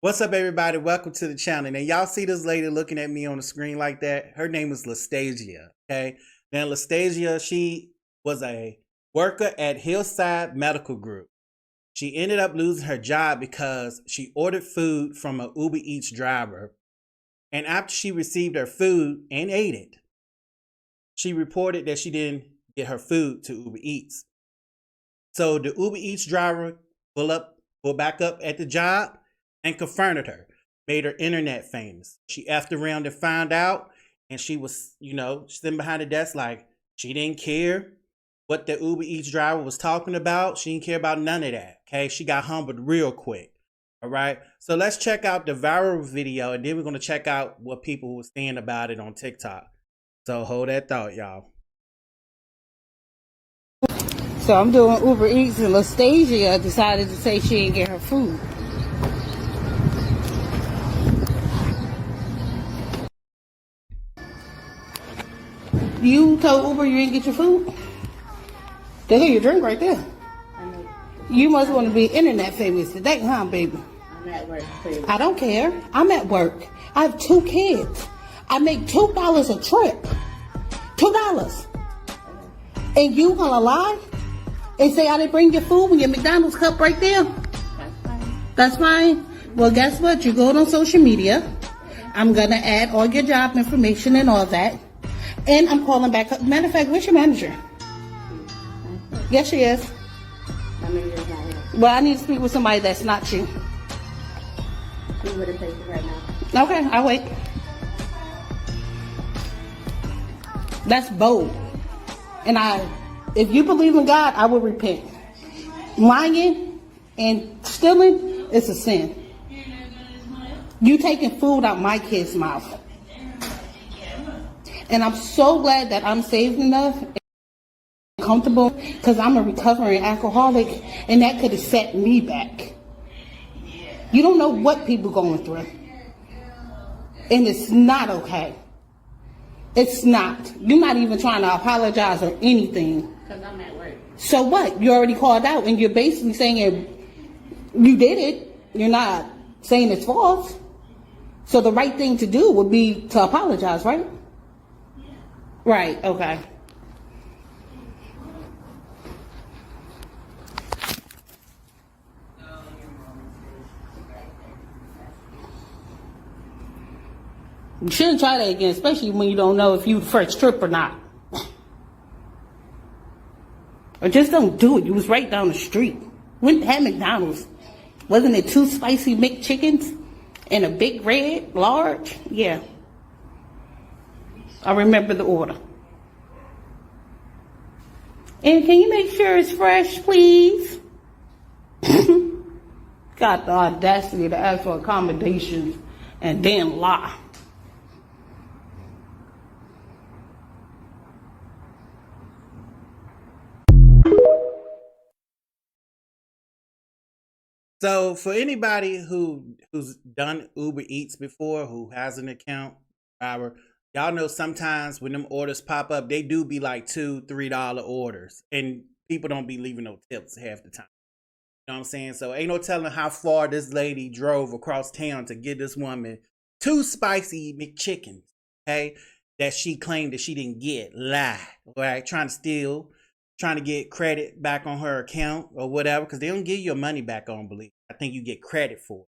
What's up, everybody? Welcome to the channel. Now, y'all see this lady looking at me on the screen like that? Her name is Lastasia, okay? Now, Lastasia, she was a worker at Hillside Medical Group. She ended up losing her job because she ordered food from an Uber Eats driver. And after she received her food and ate it, she reported that she didn't get her food to Uber Eats. So the Uber Eats driver pulled back up at the job and confronted her, made her internet famous. She effed around and found out, and she was, sitting behind the desk like she didn't care what the Uber Eats driver was talking about. She didn't care about none of that, okay? She got humbled real quick, all right? So let's check out the viral video, and then we're going to check out what people were saying about it on TikTok. So hold that thought, y'all. So I'm doing Uber Eats, and Lastasia decided to say she didn't get her food. You told Uber you didn't get your food? They hear your drink right there. You must want to be internet famous today, huh, baby? I'm at work, please. I don't care. I'm at work. I have 2 kids. I make $2 a trip. $2. And you gonna lie and say I didn't bring your food when your McDonald's cup right there? That's fine. That's fine. Well, guess what? You go on social media. I'm gonna add all your job information and all that. And I'm calling back up. Matter of fact, where's your manager? Yes, she is. My manager's not here. Well, I need to speak with somebody that's not you. She's with the patient right now. Okay, I'll wait. That's bold. And if you believe in God, I will repent. Lying and stealing is a sin. You taking food out my kid's mouth. And I'm so glad that I'm saved enough and comfortable, because I'm a recovering alcoholic, and that could have set me back. You don't know what people going through. And it's not okay. It's not. You're not even trying to apologize or anything. Because I'm at work. So what? You already called out, and you're basically saying you did it. You're not saying it's false. So the right thing to do would be to apologize, right? Right, okay. You shouldn't try that again, especially when you don't know if you the first trip or not. Or just don't do it. You was right down the street. Went had McDonald's. Wasn't it 2 spicy McChickens and a big red, large? Yeah. I remember the order. And can you make sure it's fresh, please? Got the audacity to ask for accommodations and then lie. So for anybody who's done Uber Eats before, who has an account, y'all know sometimes when them orders pop up, they do be like $2-3 orders, and people don't be leaving no tips half the time. You know what I'm saying? So ain't no telling how far this lady drove across town to get this woman 2 spicy McChickens, okay, that she claimed that she didn't get. Lie, right? Trying to steal, trying to get credit back on her account or whatever, because they don't give you your money back, I don't believe. I think you get credit for it.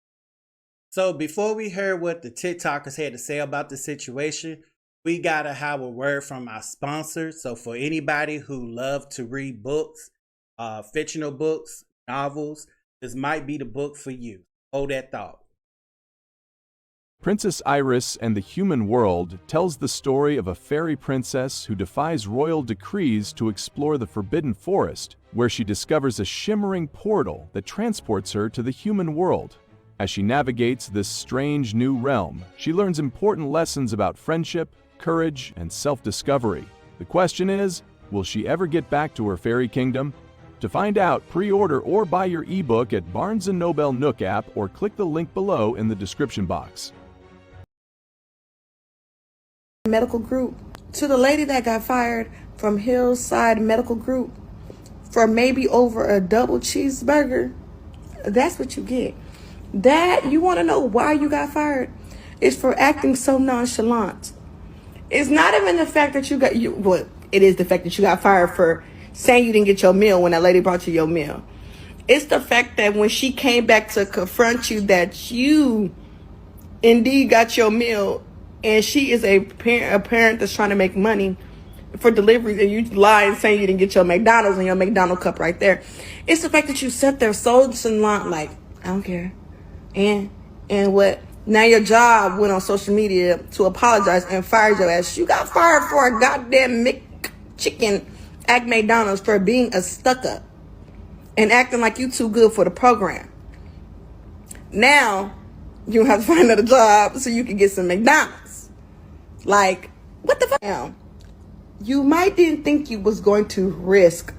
So before we heard what the TikTokers had to say about the situation, we gotta have a word from our sponsors. So for anybody who love to read books, fictional books, novels, this might be the book for you. Hold that thought. Princess Iris and the Human World tells the story of a fairy princess who defies royal decrees to explore the Forbidden Forest, where she discovers a shimmering portal that transports her to the human world. As she navigates this strange new realm, she learns important lessons about friendship, courage, and self-discovery. The question is, will she ever get back to her fairy kingdom? To find out, pre-order or buy your ebook at Barnes & Noble Nook app or click the link below in the description box. Medical Group. To the lady that got fired from Hillside Medical Group for maybe over a double cheeseburger, that's what you get. That, you want to know why you got fired? It's for acting so nonchalant. It's not even the fact that it is the fact that you got fired for saying you didn't get your meal when that lady brought you your meal. It's the fact that when she came back to confront you that you indeed got your meal, and she is a parent that's trying to make money for deliveries, and you lie and saying you didn't get your McDonald's and your McDonald's cup right there. It's the fact that you sat there so nonchalant, like, I don't care. And what? Now your job went on social media to apologize and fired your ass. You got fired for a goddamn McChicken at McDonald's for being a stuck-up and acting like you too good for the program. Now you have to find another job so you can get some McDonald's. Like, what the fuck? Now, you might didn't think you was going to risk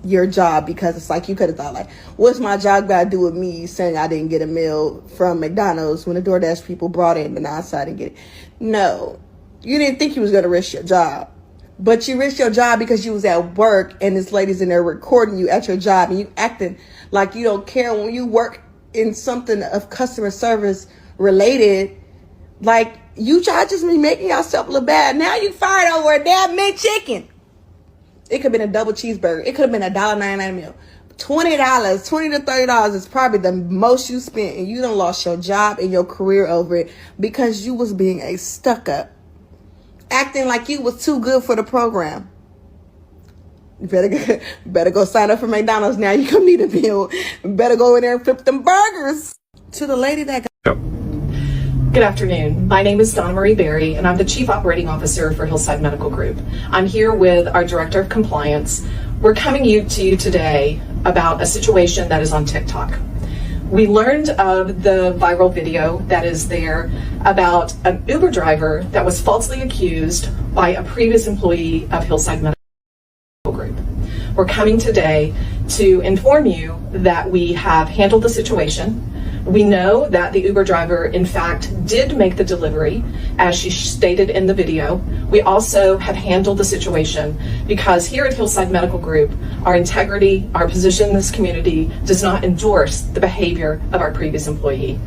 your job, because it's like you could have thought, like, what's my job got to do with me saying I didn't get a meal from McDonald's when the DoorDash people brought in and I didn't get it? No, you didn't think you was going to risk your job, but you risked your job because you was at work and this lady's in there recording you at your job and you acting like you don't care when you work in something of customer service related. Like, you try to just be making yourself look bad. Now you fired over a damn McChicken. It could have been a double cheeseburger. It could have been $1.99 meal. $20, $20 to $30 is probably the most you spent, and you done lost your job and your career over it because you was being a stuck-up, acting like you was too good for the program. You better go sign up for McDonald's now. You gonna need a meal. Better go in there and flip them burgers. To the lady that got... Good afternoon. My name is Donna Marie Berry, and I'm the Chief Operating Officer for Hillside Medical Group. I'm here with our Director of Compliance. We're coming to you today about a situation that is on TikTok. We learned of the viral video that is there about an Uber driver that was falsely accused by a previous employee of Hillside Medical Group. We're coming today to inform you that we have handled the situation. We know that the Uber driver, in fact, did make the delivery, as she stated in the video. We also have handled the situation because here at Hillside Medical Group, our integrity, our position in this community does not endorse the behavior of our previous employee.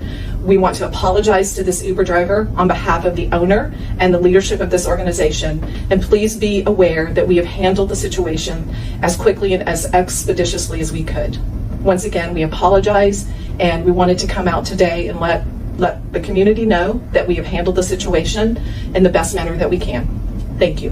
We want to apologize to this Uber driver on behalf of the owner and the leadership of this organization. And please be aware that we have handled the situation as quickly and as expeditiously as we could. Once again, we apologize, and we wanted to come out today and let the community know that we have handled the situation in the best manner that we can. Thank you.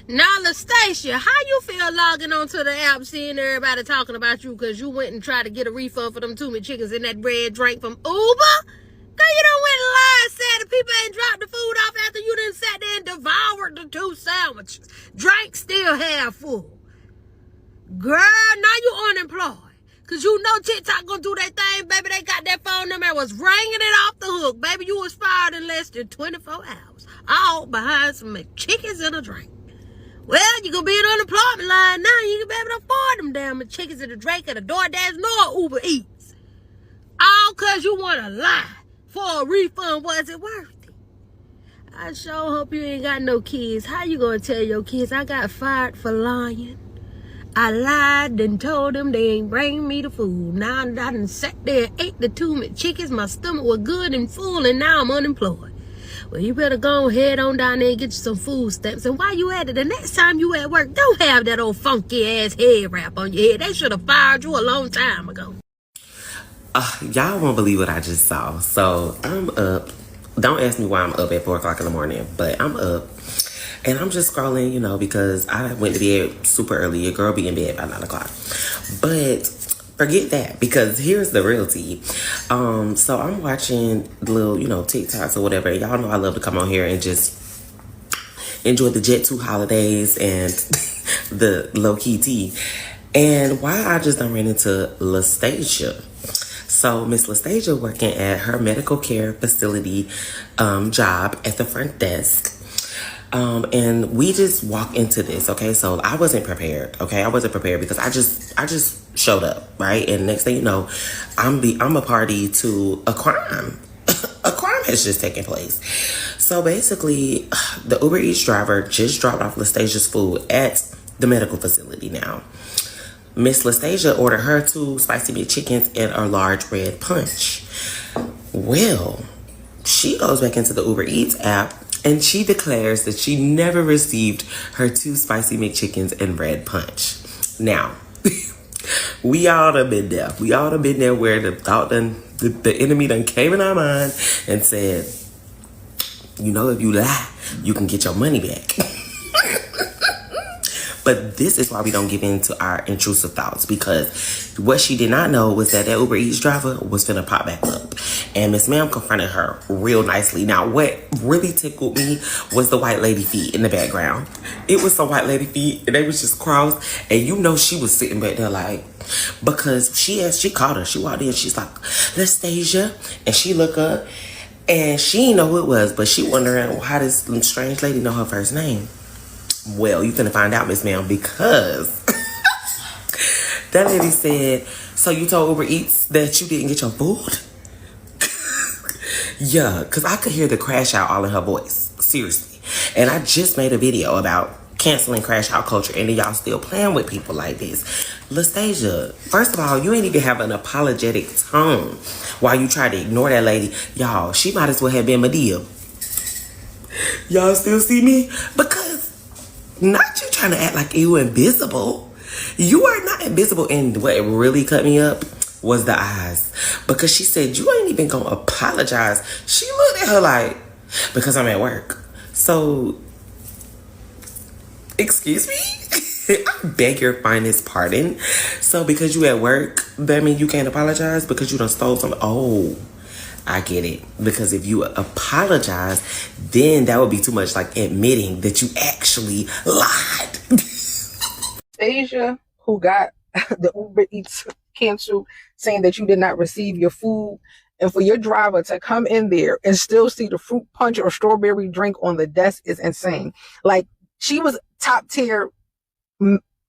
Now, Lastacia, how you feel logging onto the app, seeing everybody talking about you because you went and tried to get a refund for them too many chickens in that red drink from Uber? Girl, you done went and lied, said the people ain't dropped the food off after you done sat there and devoured the 2 sandwiches. Drink still half full. Girl, now you unemployed. Cause you know TikTok gonna do their thing, baby. They got that phone number and was ringing it off the hook. Baby, you was fired in less than 24 hours. All behind some chickens and a drink. Well, you gonna be in unemployment line now. You can be able to afford them damn chickens and a drink and a DoorDash nor Uber Eats. All cause you wanna lie for a refund. Was it worth it? I sure hope you ain't got no kids. How you gonna tell your kids I got fired for lying? I lied and told them they ain't bring me the food. Now I done sat there and ate the 2 McChickens. My stomach was good and full, and now I'm unemployed. Well, you better go ahead on down there and get you some food stamps. And while you at it, the next time you at work, don't have that old funky ass head wrap on your head. They should have fired you a long time ago. Y'all won't believe what I just saw. So I'm up. Don't ask me why I'm up at 4 o'clock in the morning, but I'm up. And I'm just scrolling, you know, because I went to bed super early. A girl be in bed by 9 o'clock. But forget that, because here's the real tea. So I'm watching little, you know, TikToks or whatever. Y'all know I love to come on here and just enjoy the Jet 2 holidays and the low-key tea. And why I just done ran into Lastacia. So Miss Lastacia working at her medical care facility job at the front desk. And we just walk into this, okay? So I wasn't prepared, okay? I wasn't prepared because I just showed up, right? And next thing you know, I'm a party to a crime. A crime has just taken place. So basically, the Uber Eats driver just dropped off Lastacia's food at the medical facility now. Miss Lastasia ordered her 2 spicy McChickens and a large red punch. Well, she goes back into the Uber Eats app and she declares that she never received her 2 spicy McChickens and red punch. Now, we all done been there. We all done been there where the enemy done came in our mind and said, you know, if you lie, you can get your money back. But this is why we don't give in to our intrusive thoughts, because what she did not know was that Uber Eats driver was finna pop back up. And Miss Ma'am confronted her real nicely. Now, what really tickled me was the white lady feet in the background. It was some white lady feet, and they was just crossed. And you know she was sitting back there like, because she called her. She walked in, she's like, Lastasia. And she looked up, and she didn't know who it was, but she wondering how this strange lady know her first name. Well, you finna find out, Miss Ma'am, because that lady said, so you told Uber Eats that you didn't get your food? Yeah, because I could hear the crash out all in her voice. Seriously. And I just made a video about canceling crash out culture, and then y'all still playing with people like this. Lastasia, first of all, you ain't even have an apologetic tone while you try to ignore that lady. Y'all, she might as well have been Medea. Y'all still see me? Because not you trying to act like you invisible. You are not invisible. And what really cut me up was the eyes. Because she said, you ain't even gonna apologize. She looked at her like, because I'm at work. So, excuse me? I beg your finest pardon. So because you at work, that mean you can't apologize because you done stole something? Oh, I get it. Because if you apologize, then that would be too much like admitting that you actually lied. Asia, who got the Uber Eats canceled, saying that you did not receive your food, and for your driver to come in there and still see the fruit punch or strawberry drink on the desk is insane. Like, she was top tier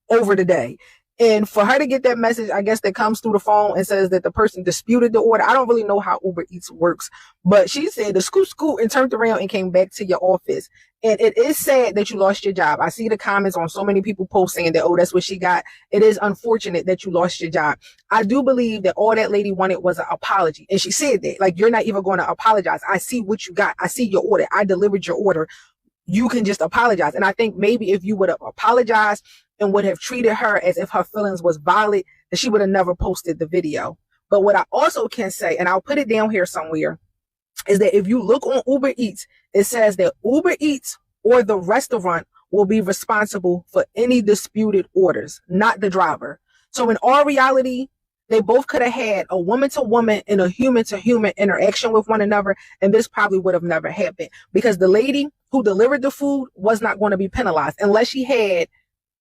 over the day. And for her to get that message, I guess, that comes through the phone and says that the person disputed the order. I don't really know how Uber Eats works, but she said the scoot and turned around and came back to your office. And it is sad that you lost your job. I see the comments on so many people post saying that, oh, that's what she got. It is unfortunate that you lost your job. I do believe that all that lady wanted was an apology. And she said that, like, you're not even going to apologize. I see what you got. I see your order. I delivered your order. You can just apologize. And I think maybe if you would have apologized and would have treated her as if her feelings was valid, that she would have never posted the video. But what I also can say, and I'll put it down here somewhere, is that if you look on Uber Eats, it says that Uber Eats or the restaurant will be responsible for any disputed orders, not the driver. So in all reality, they both could have had a woman-to-woman and a human-to-human interaction with one another, and this probably would have never happened because the lady who delivered the food was not going to be penalized unless she had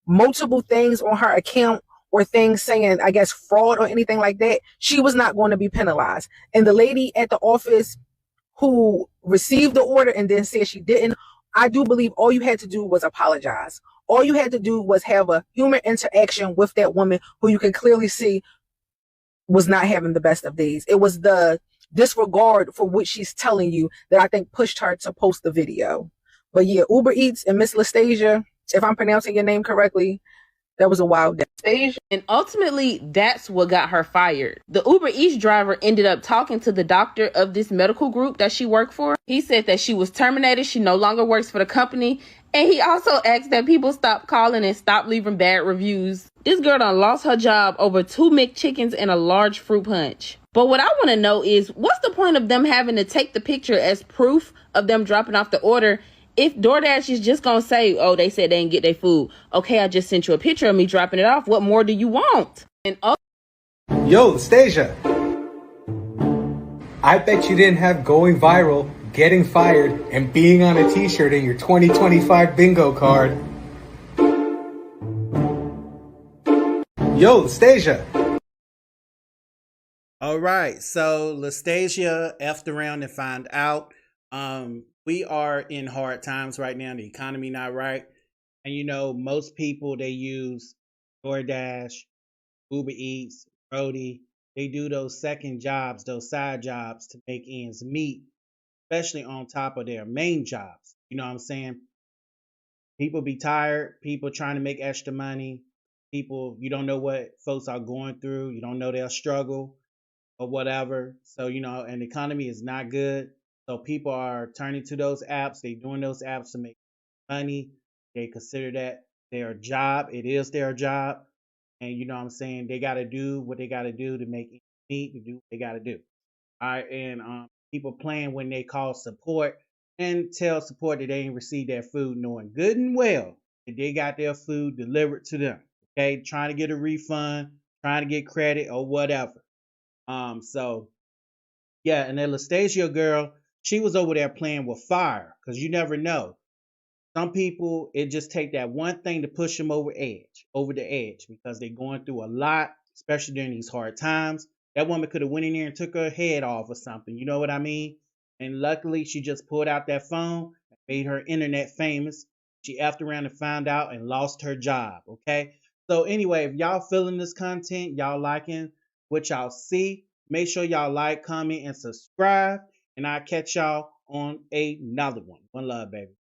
multiple things on her account or things saying, I guess, fraud or anything like that. She was not going to be penalized. And the lady at the office who received the order and then said she didn't, I do believe all you had to do was apologize. All you had to do was have a human interaction with that woman who you can clearly see was not having the best of days. It was the disregard for what she's telling you that I think pushed her to post the video. But yeah, Uber Eats and Miss Lastasia, if I'm pronouncing your name correctly, that was a wild day. And ultimately, that's what got her fired. The Uber Eats driver ended up talking to the doctor of this medical group that she worked for. He said that she was terminated. She no longer works for the company. And he also asked that people stop calling and stop leaving bad reviews. This girl done lost her job over 2 McChickens and a large fruit punch. But what I want to know is, what's the point of them having to take the picture as proof of them dropping off the order if DoorDash is just going to say, oh, they said they didn't get their food. Okay, I just sent you a picture of me dropping it off. What more do you want? And Yo, Stasia. I bet you didn't have going viral, getting fired, and being on a t-shirt in your 2025 bingo card. Yo, Lastasia. All right, so Lastasia effed around and found out. We are in hard times right now. The economy not right. And you know, most people, they use DoorDash, Uber Eats, Brody. They do those second jobs, those side jobs to make ends meet, especially on top of their main jobs. You know what I'm saying? People be tired. People trying to make extra money. People, you don't know what folks are going through. You don't know their struggle or whatever. So, and the economy is not good. So people are turning to those apps. They doing those apps to make money. They consider that their job. It is their job. And you know what I'm saying? They got to do what they got to do to make it meet, to do what they got to do. All right. And people playing when they call support and tell support that they ain't received their food, knowing good and well that they got their food delivered to them. Okay. Trying to get a refund, trying to get credit or whatever. So yeah, and then Lastasia girl, she was over there playing with fire because you never know. Some people, it just take that one thing to push them over the edge, because they're going through a lot, especially during these hard times. That woman could have went in there and took her head off or something. You know what I mean? And luckily, she just pulled out that phone, and made her internet famous. She effed around and found out and lost her job. Okay. So anyway, if y'all feeling this content, y'all liking what y'all see, make sure y'all like, comment, and subscribe. And I'll catch y'all on another one. One love, baby.